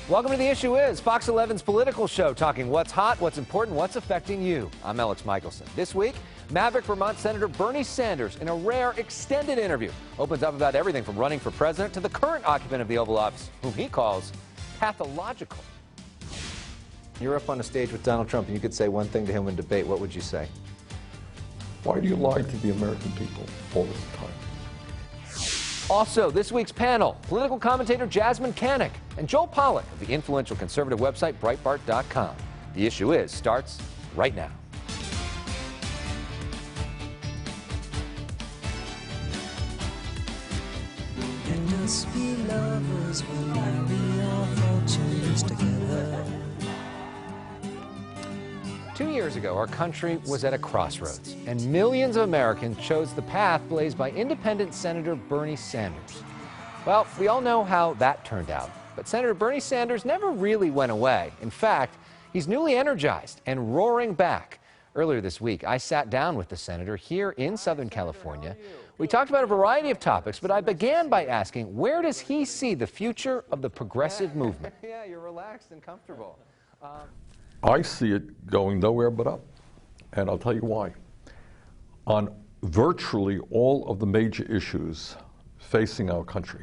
Welcome to The Issue Is, Fox 11's political show, talking what's hot, what's important, what's affecting you. I'm Elex Michaelson. This week, Maverick Vermont Senator Bernie Sanders, in a rare extended interview, opens up about everything from running for president to the current occupant of the Oval Office, whom he calls pathological. You're up on a stage with Donald Trump, and you could say one thing to him in debate. What would you say? Why do you lie to the American people all the time? Also, this week's panel, political commentator Jasmyne Cannick and Joel Pollak of the influential conservative website Breitbart.com. The Issue Is starts right now. Let us be lovers, we'll marry our fortunes together. 2 years ago, our country was at a crossroads, and millions of Americans chose the path blazed by independent Senator Bernie Sanders. Well, we all know how that turned out, but Senator Bernie Sanders never really went away. In fact, he's newly energized and roaring back. Earlier this week, I sat down with the senator here in Southern California. We talked about a variety of topics, but I began by asking, where does he see the future of the progressive movement? Yeah, you're relaxed and comfortable. I see it going nowhere but up, and I'll tell you why. On virtually all of the major issues facing our country,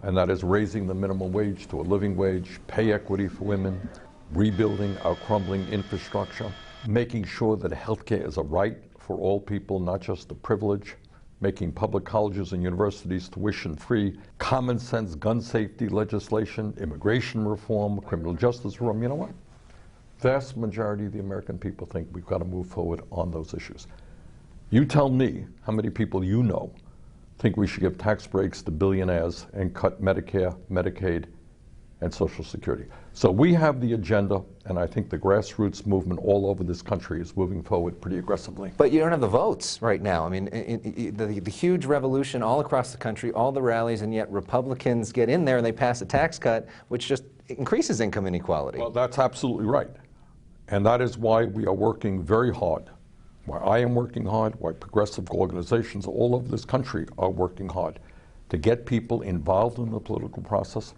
and that is raising the minimum wage to a living wage, pay equity for women, rebuilding our crumbling infrastructure, making sure that healthcare is a right for all people, not just a privilege, making public colleges and universities tuition-free, common sense gun safety legislation, immigration reform, criminal justice reform. You know what? Vast majority of the American people think we've got to move forward on those issues. You tell me how many people you know think we should give tax breaks to billionaires and cut Medicare, Medicaid, and Social Security. So we have the agenda, and I think the grassroots movement all over this country is moving forward pretty aggressively. But you don't have the votes right now. I mean, the huge revolution all across the country, all the rallies, and yet Republicans get in there and they pass a tax cut, which just increases income inequality. Well, that's absolutely right. And that is why we are working very hard, why I am working hard, why progressive organizations all over this country are working hard to get people involved in the political process,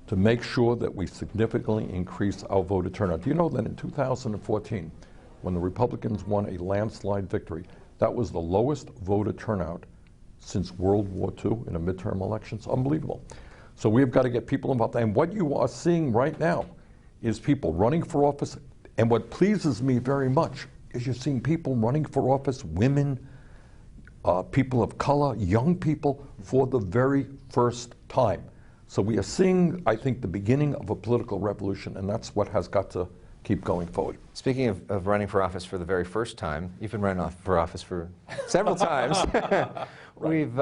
to make sure that we significantly increase our voter turnout. Do you know that in 2014, when the Republicans won a landslide victory, that was the lowest voter turnout since World War II in a midterm election? It's unbelievable. So we've got to get people involved. And what you are seeing right now is people running for office. And what pleases me very much is you're seeing people running for office, women, people of color, young people, for the very first time. So we are seeing, I think, the beginning of a political revolution, and that's what has got to keep going forward. Speaking of running for office for the very first time, you've been running for office for several times. Right. We've,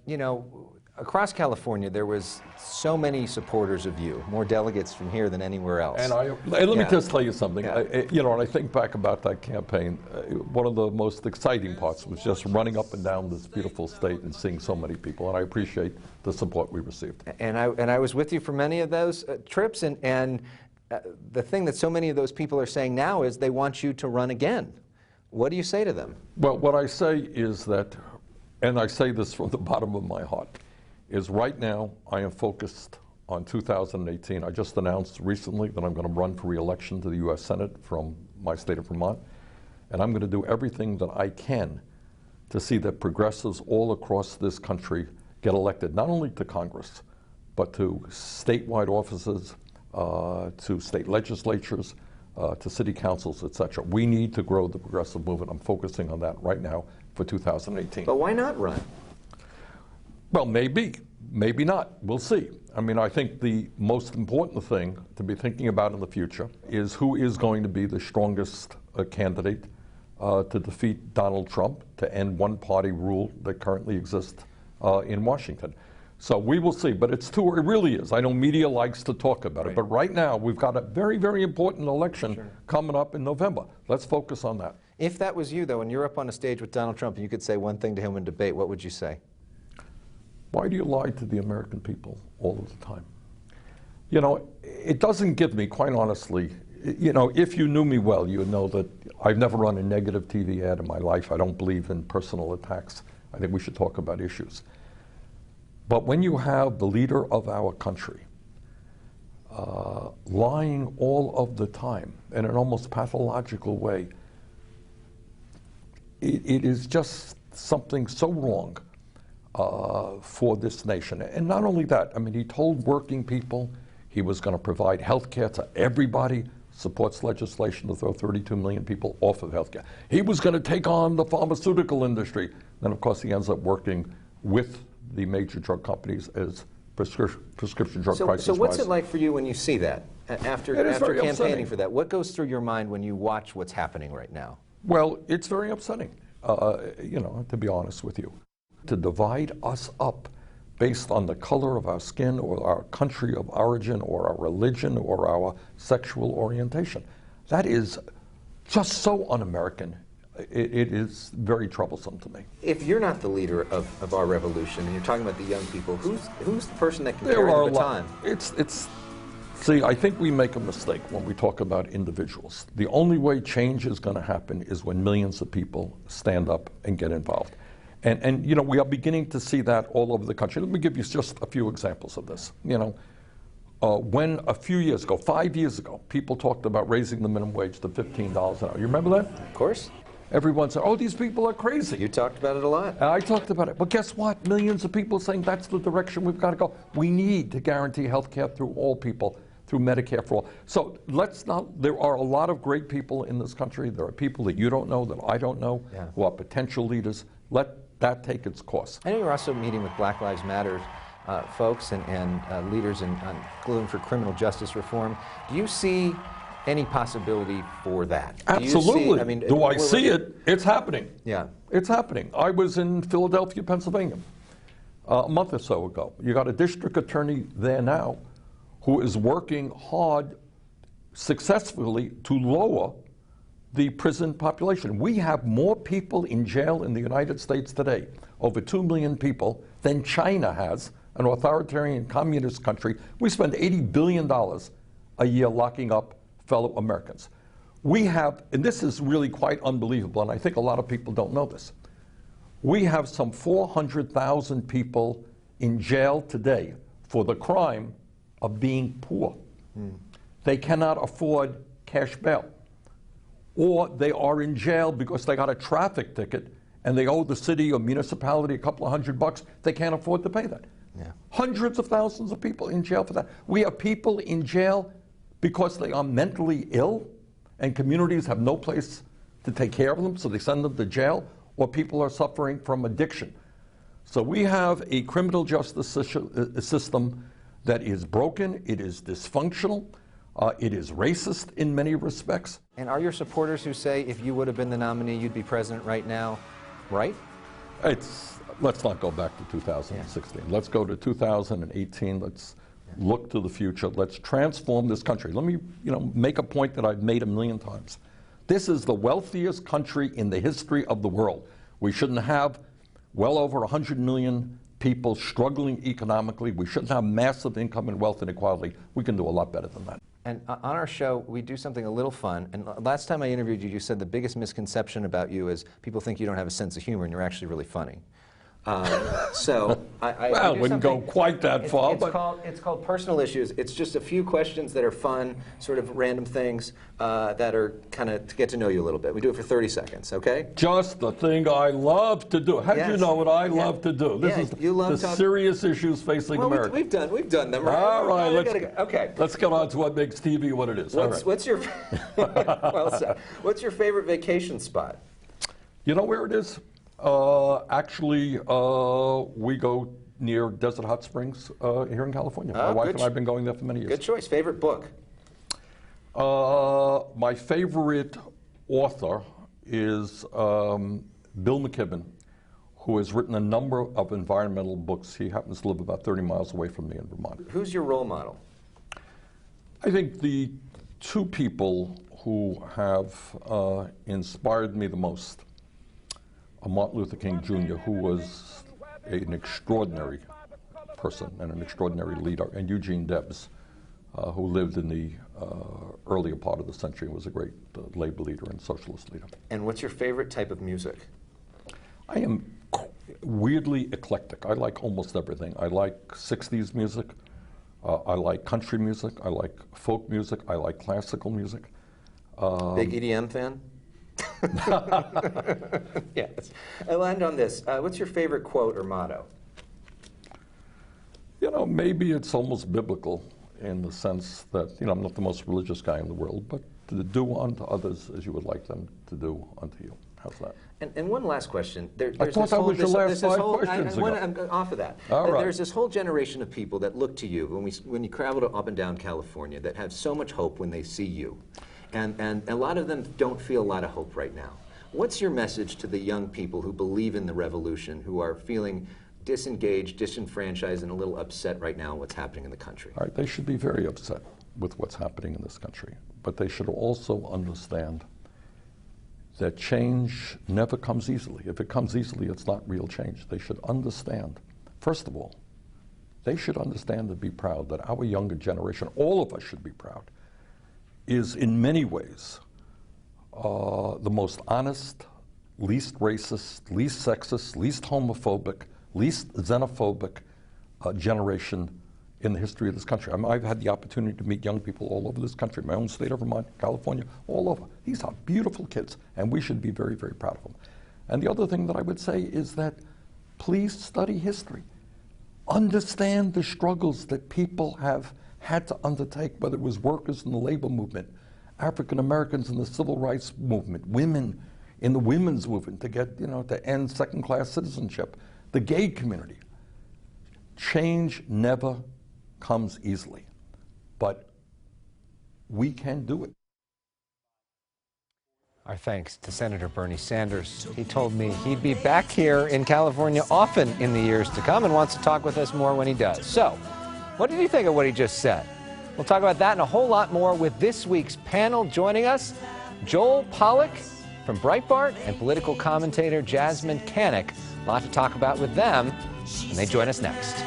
you know, across California, there was so many supporters of you, more delegates from here than anywhere else. And let me just tell you something. Yeah. You know, when I think back about that campaign, one of the most exciting parts was just running up and down this beautiful state and seeing so many people. And I appreciate the support we received. And I was with you for many of those trips. And the thing that so many of those people are saying now is they want you to run again. What do you say to them? Well, what I say is that, and I say this from the bottom of my heart, is right now I am focused on 2018. I just announced recently that I'm going to run for re-election to the U.S. Senate from my state of Vermont, and I'm going to do everything that I can to see that progressives all across this country get elected, not only to Congress, but to statewide offices, to state legislatures, to city councils, etc. We need to grow the progressive movement. I'm focusing on that right now for 2018. But why not run? Well, maybe not. We'll see. I mean, I think the most important thing to be thinking about in the future is who is going to be the strongest candidate to defeat Donald Trump, to end one-party rule that currently exists in Washington. So we will see, but it really is. I know media likes to talk about it, but right now we've got a very, very important election coming up in November. Let's focus on that. If that was you, though, and you're up on a stage with Donald Trump and you could say one thing to him in debate, what would you say? Why do you lie to the American people all of the time? You know, it doesn't give me, quite honestly, you know, if you knew me well, you would know that I've never run a negative TV ad in my life. I don't believe in personal attacks. I think we should talk about issues. But when you have the leader of our country lying all of the time in an almost pathological way. It is just something so wrong for this nation. And not only that, I mean, he told working people he was going to provide health care to everybody, supports legislation to throw 32 million people off of health care. He was going to take on the pharmaceutical industry. Then, of course, he ends up working with the major drug companies as prescription drug prices So what's rise. it like for you when you see that, after campaigning upsetting. for that? What goes through your mind when you watch what's happening right now? Well, it's very upsetting, you know, to be honest with you. To divide us up based on the color of our skin or our country of origin or our religion or our sexual orientation. That is just so un-American. It is very troublesome to me. If you're not the leader of our revolution, and you're talking about the young people, who's the person that can carry the baton? See, I think we make a mistake when we talk about individuals. The only way change is going to happen is when millions of people stand up and get involved. And you know, we are beginning to see that all over the country. Let me give you just a few examples of this. You know, when a few years ago, 5 years ago, people talked about raising the minimum wage to $15 an hour. You remember that? Of course. Everyone said, oh, these people are crazy. You talked about it a lot. I talked about it. But guess what? Millions of people saying that's the direction we've got to go. We need to guarantee health care through all people, through Medicare for all. So let's not, there are a lot of great people in this country. There are people that you don't know, that I don't know, who are potential leaders. Let that take its course. I know you're also meeting with Black Lives Matter folks and leaders including for criminal justice reform. Do you see any possibility for that? Absolutely. Do I see it? It's happening. Yeah. It's happening. I was in Philadelphia, Pennsylvania a month or so ago. You got a district attorney there now who is working hard successfully to lower the prison population. We have more people in jail in the United States today, over 2 million people, than China has, an authoritarian communist country. We spend $80 billion a year locking up fellow Americans. We have, and this is really quite unbelievable, and I think a lot of people don't know this, we have some 400,000 people in jail today for the crime of being poor. They cannot afford cash bail. Or they are in jail because they got a traffic ticket and they owe the city or municipality a couple of $100. They can't afford to pay that. Yeah. Hundreds of thousands of people in jail for that. We have people in jail because they are mentally ill and communities have no place to take care of them, so they send them to jail, or people are suffering from addiction. So we have a criminal justice system that is broken, it is dysfunctional, it is racist in many respects. And are your supporters who say if you would have been the nominee, you'd be president right now, right? Let's not go back to 2016. Let's go to 2018. Let's look to the future. Let's transform this country. Let me, make a point that I've made a million times. This is the wealthiest country in the history of the world. We shouldn't have well over 100 million people struggling economically. We shouldn't have massive income and wealth inequality. We can do a lot better than that. And on our show, we do something a little fun. And last time I interviewed you, you said the biggest misconception about you is people think you don't have a sense of humor and you're actually really funny. So I wouldn't go quite that far. It's called Personal Issues. It's just a few questions that are fun, sort of random things that are kind of to get to know you a little bit. We do it for 30 seconds, okay? Just the thing I love to do. How do you know what I love to do? This is the serious issues facing America. We've done them, right? All right, okay. Let's get on to what makes TV what it is. What's your well said. What's your favorite vacation spot? You know where it is? Actually, we go near Desert Hot Springs here in California. My wife and I have been going there for many years. Good choice. Favorite book? My favorite author is Bill McKibben, who has written a number of environmental books. He happens to live about 30 miles away from me in Vermont. Who's your role model? I think the two people who have inspired me the most are Martin Luther King Jr., who was an extraordinary person and an extraordinary leader, and Eugene Debs, who lived in the earlier part of the century and was a great labor leader and socialist leader. And what's your favorite type of music? I am weirdly eclectic. I like almost everything. I like 60s music. I like country music. I like folk music. I like classical music. Big EDM fan? Yes. I'll end on this. What's your favorite quote or motto? You know, maybe it's almost biblical in the sense that, you know, I'm not the most religious guy in the world, but to do unto others as you would like them to do unto you. How's that? And one last question. I thought that was your last 5 questions ago. I'm off of that. All right. There's this whole generation of people that look to you when you travel up and down California that have so much hope when they see you. And a lot of them don't feel a lot of hope right now. What's your message to the young people who believe in the revolution, who are feeling disengaged, disenfranchised, and a little upset right now in what's happening in the country? All right, they should be very upset with what's happening in this country, but they should also understand that change never comes easily. If it comes easily, it's not real change. They should understand, first of all, they should understand and be proud that our younger generation, all of us should be proud, is in many ways the most honest, least racist, least sexist, least homophobic, least xenophobic generation in the history of this country. I mean, I've had the opportunity to meet young people all over this country, my own state of Vermont, California, all over. These are beautiful kids, and we should be very, very proud of them. And the other thing that I would say is that please study history. Understand the struggles that people have had to undertake, whether it was workers in the labor movement, African Americans in the civil rights movement, women in the women's movement to get, you know, to end second-class citizenship, the gay community. Change never comes easily, but we can do it. Our thanks to Senator Bernie Sanders. He told me he'd be back here in California often in the years to come and wants to talk with us more when he does. So, what did you think of what he just said? We'll talk about that and a whole lot more with this week's panel. Joining us, Joel Pollak from Breitbart and political commentator Jasmyne Cannick. A lot to talk about with them, and they join us next.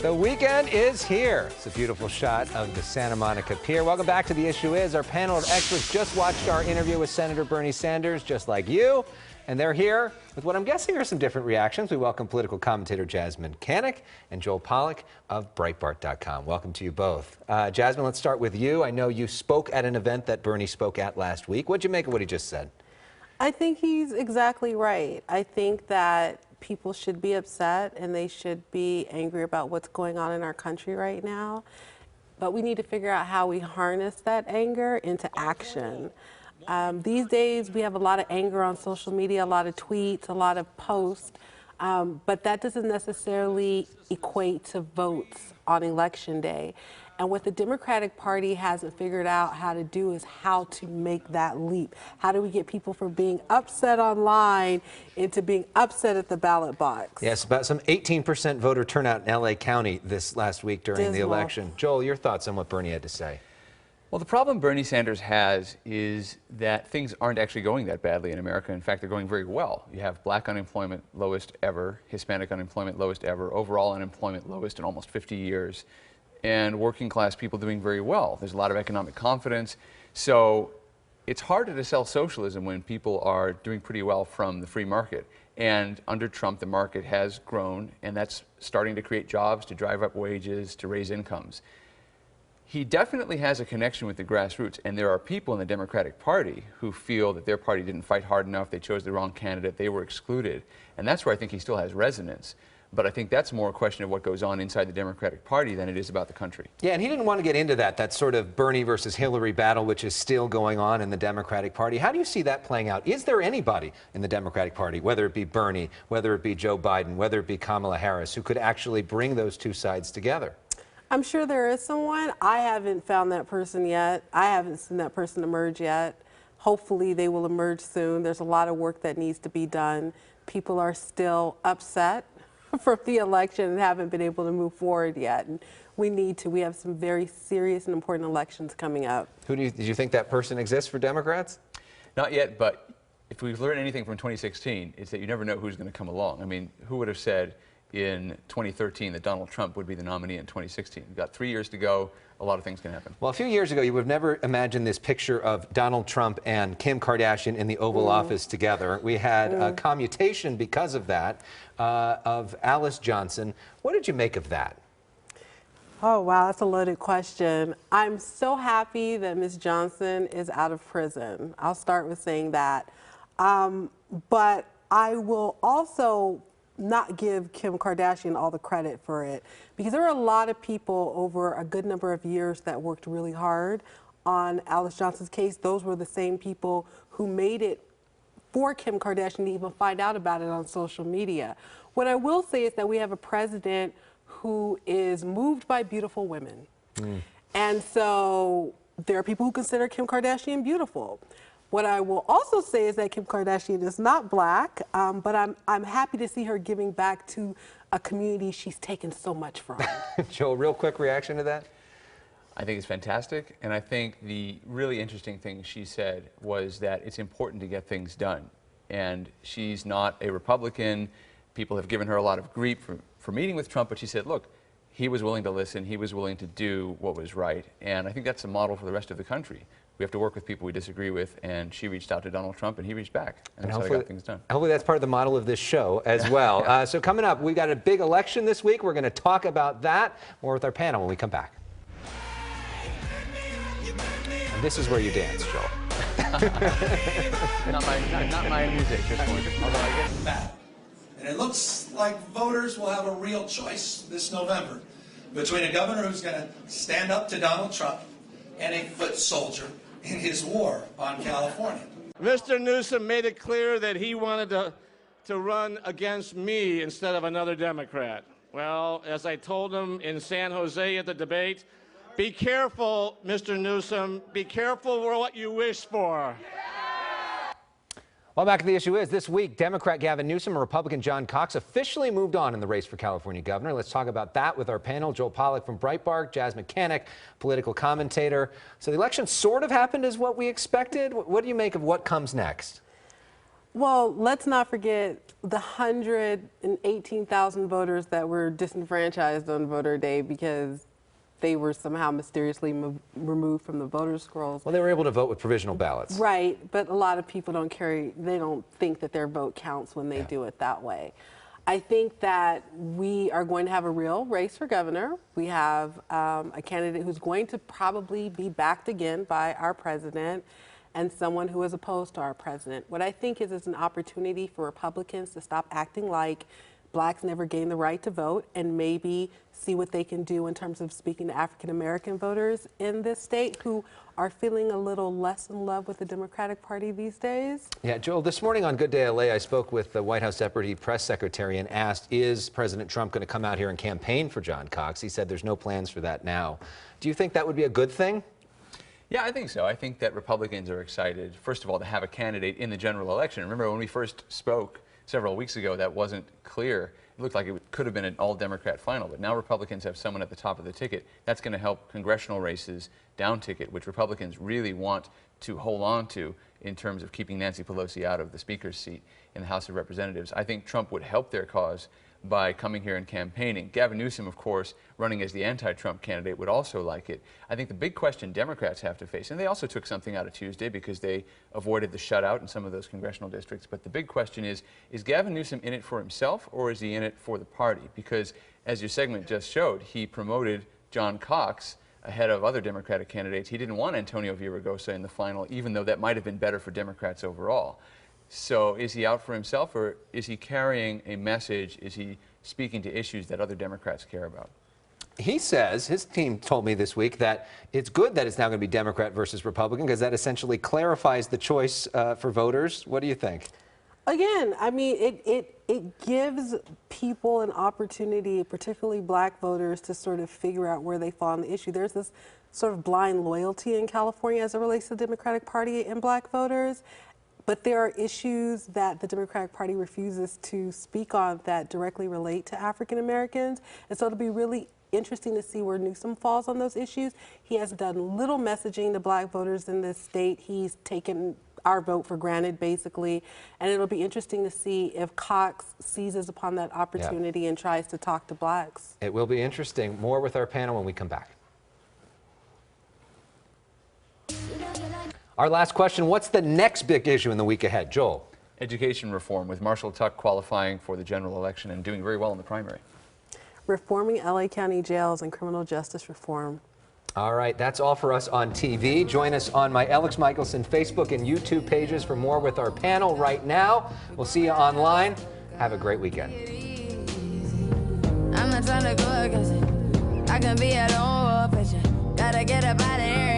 The weekend is here. It's a beautiful shot of the Santa Monica Pier. Welcome back to The Issue Is. Our panel of experts just watched our interview with Senator Bernie Sanders, just like you. And they're here with what I'm guessing are some different reactions. We welcome political commentator Jasmyne Cannick and Joel Pollak of Breitbart.com. Welcome to you both. Jasmyne, let's start with you. I know you spoke at an event that Bernie spoke at last week. What'd you make of what he just said? I think he's exactly right. I think that people should be upset and they should be angry about what's going on in our country right now. But we need to figure out how we harness that anger into action. These days, we have a lot of anger on social media, a lot of tweets, a lot of posts, but that doesn't necessarily equate to votes on Election Day. And what the Democratic Party hasn't figured out how to do is how to make that leap. How do we get people from being upset online into being upset at the ballot box? Yes, about some 18% voter turnout in L.A. County this last week during the election. Joel, your thoughts on what Bernie had to say? Well, the problem Bernie Sanders has is that things aren't actually going that badly in America. In fact, they're going very well. You have black unemployment lowest ever, Hispanic unemployment lowest ever, overall unemployment lowest in almost 50 years, and working class people doing very well. There's a lot of economic confidence. So it's harder to sell socialism when people are doing pretty well from the free market. And under Trump, the market has grown, and that's starting to create jobs, to drive up wages, to raise incomes. He definitely has a connection with the grassroots, and there are people in the Democratic Party who feel that their party didn't fight hard enough, they chose the wrong candidate, they were excluded. And that's where I think he still has resonance. But I think that's more a question of what goes on inside the Democratic Party than it is about the country. Yeah, and he didn't want to get into that sort of Bernie versus Hillary battle, which is still going on in the Democratic Party. How do you see that playing out? Is there anybody in the Democratic Party, whether it be Bernie, whether it be Joe Biden, whether it be Kamala Harris, who could actually bring those two sides together? I'm sure there is someone. I haven't found that person yet. I haven't seen that person emerge yet. Hopefully they will emerge soon. There's a lot of work that needs to be done. People are still upset from the election and haven't been able to move forward yet. And we need to. We have some very serious and important elections coming up. Do you think that person exists for Democrats? Not yet, but if we've learned anything from 2016, it's that you never know who's going to come along. I mean, who would have said in 2013 that Donald Trump would be the nominee in 2016? We've got 3 years to go. a lot of things can happen. Well, a few years ago, you would have never imagined this picture of Donald Trump and Kim Kardashian in the Oval Office together. We had a commutation because of that of Alice Johnson. What did you make of that? Oh, wow, that's a loaded question. I'm so happy that Ms. Johnson is out of prison. I'll start with saying that. But I will also not give Kim Kardashian all the credit for it, because there were a lot of people over a good number of years that worked really hard on Alice Johnson's case. Those were the same people who made it for Kim Kardashian to even find out about it on social media. What I will say is that we have a president who is moved by beautiful women. And so there are people who consider Kim Kardashian beautiful. What I will also say is that Kim Kardashian is not black, but I'm happy to see her giving back to a community she's taken so much from. Joe, real quick reaction to that? I think it's fantastic, and I think the really interesting thing she said was that it's important to get things done. And she's not a Republican. People have given her a lot of grief for meeting with Trump, but she said, look, he was willing to listen, he was willing to do what was right, and I think that's a model for the rest of the country. We have to work with people we disagree with, and she reached out to Donald Trump, and he reached back, and that's how they got things done. Hopefully that's part of the model of this show as well. So coming up, we've got a big election this week. We're going to talk about that more with our panel when we come back. And this is where you dance, Joel. not my music, this one. Although I guess that. And it looks like voters will have a real choice this November between a governor who's going to stand up to Donald Trump and a foot soldier in his war on California. Mr. Newsom made it clear that he wanted to run against me instead of another Democrat. Well, as I told him in San Jose at the debate, be careful, Mr. Newsom, be careful for what you wish for. Well, back to the issue is, this week, Democrat Gavin Newsom and Republican John Cox officially moved on in the race for California governor. Let's talk about that with our panel. Joel Pollak from Breitbart, Jasmyne Cannick, political commentator. So the election sort of happened as what we expected. What do you make of what comes next? Well, let's not forget the 118,000 voters that were disenfranchised on voter day because they were somehow mysteriously removed from the voter scrolls. Well, they were able to vote with provisional ballots. Right, but a lot of people they don't think that their vote counts when they do it that way. I think that we are going to have a real race for governor. We have a candidate who's going to probably be backed again by our president and someone who is opposed to our president. What I think is it's an opportunity for Republicans to stop acting like blacks never gained the right to vote and maybe see what they can do in terms of speaking to African American voters in this state who are feeling a little less in love with the Democratic Party these days. Yeah, Joel, this morning on Good Day LA, I spoke with the White House Deputy Press Secretary and asked, is President Trump going to come out here and campaign for John Cox? He said there's no plans for that now. Do you think that would be a good thing? Yeah, I think so. I think that Republicans are excited, first of all, to have a candidate in the general election. Remember when we first spoke several weeks ago, that wasn't clear. It looked like it could have been an all-Democrat final, but now Republicans have someone at the top of the ticket. That's going to help congressional races down ticket, which Republicans really want to hold on to in terms of keeping Nancy Pelosi out of the Speaker's seat in the House of Representatives. I think Trump would help their cause by coming here and campaigning. Gavin Newsom, of course, running as the anti-Trump candidate, would also like it. I think the big question Democrats have to face, and they also took something out of Tuesday because they avoided the shutout in some of those congressional districts, but the big question is Gavin Newsom in it for himself or is he in it for the party? Because as your segment just showed, he promoted John Cox ahead of other Democratic candidates. He didn't want Antonio Villaraigosa in the final, even though that might have been better for Democrats overall. So is he out for himself, or is he carrying a message? Is he speaking to issues that other Democrats care about? He says, his team told me this week, that it's good that it's now going to be Democrat versus Republican because that essentially clarifies the choice for voters. What do you think? Again, I mean, it gives people an opportunity, particularly black voters, to sort of figure out where they fall on the issue. There's this sort of blind loyalty in California as it relates to the Democratic Party and black voters. But there are issues that the Democratic Party refuses to speak on that directly relate to African Americans. And so it'll be really interesting to see where Newsom falls on those issues. He has done little messaging to black voters in this state. He's taken our vote for granted, basically. And it'll be interesting to see if Cox seizes upon that opportunity and tries to talk to blacks. It will be interesting. More with our panel when we come back. Our last question, what's the next big issue in the week ahead? Joel? Education reform, with Marshall Tuck qualifying for the general election and doing very well in the primary. Reforming LA County jails and criminal justice reform. All right, that's all for us on TV. Join us on my Elex Michaelson Facebook and YouTube pages for more with our panel right now. We'll see you online. Have a great weekend. I'm not trying to go against it. I can be at home, gotta get up out of here.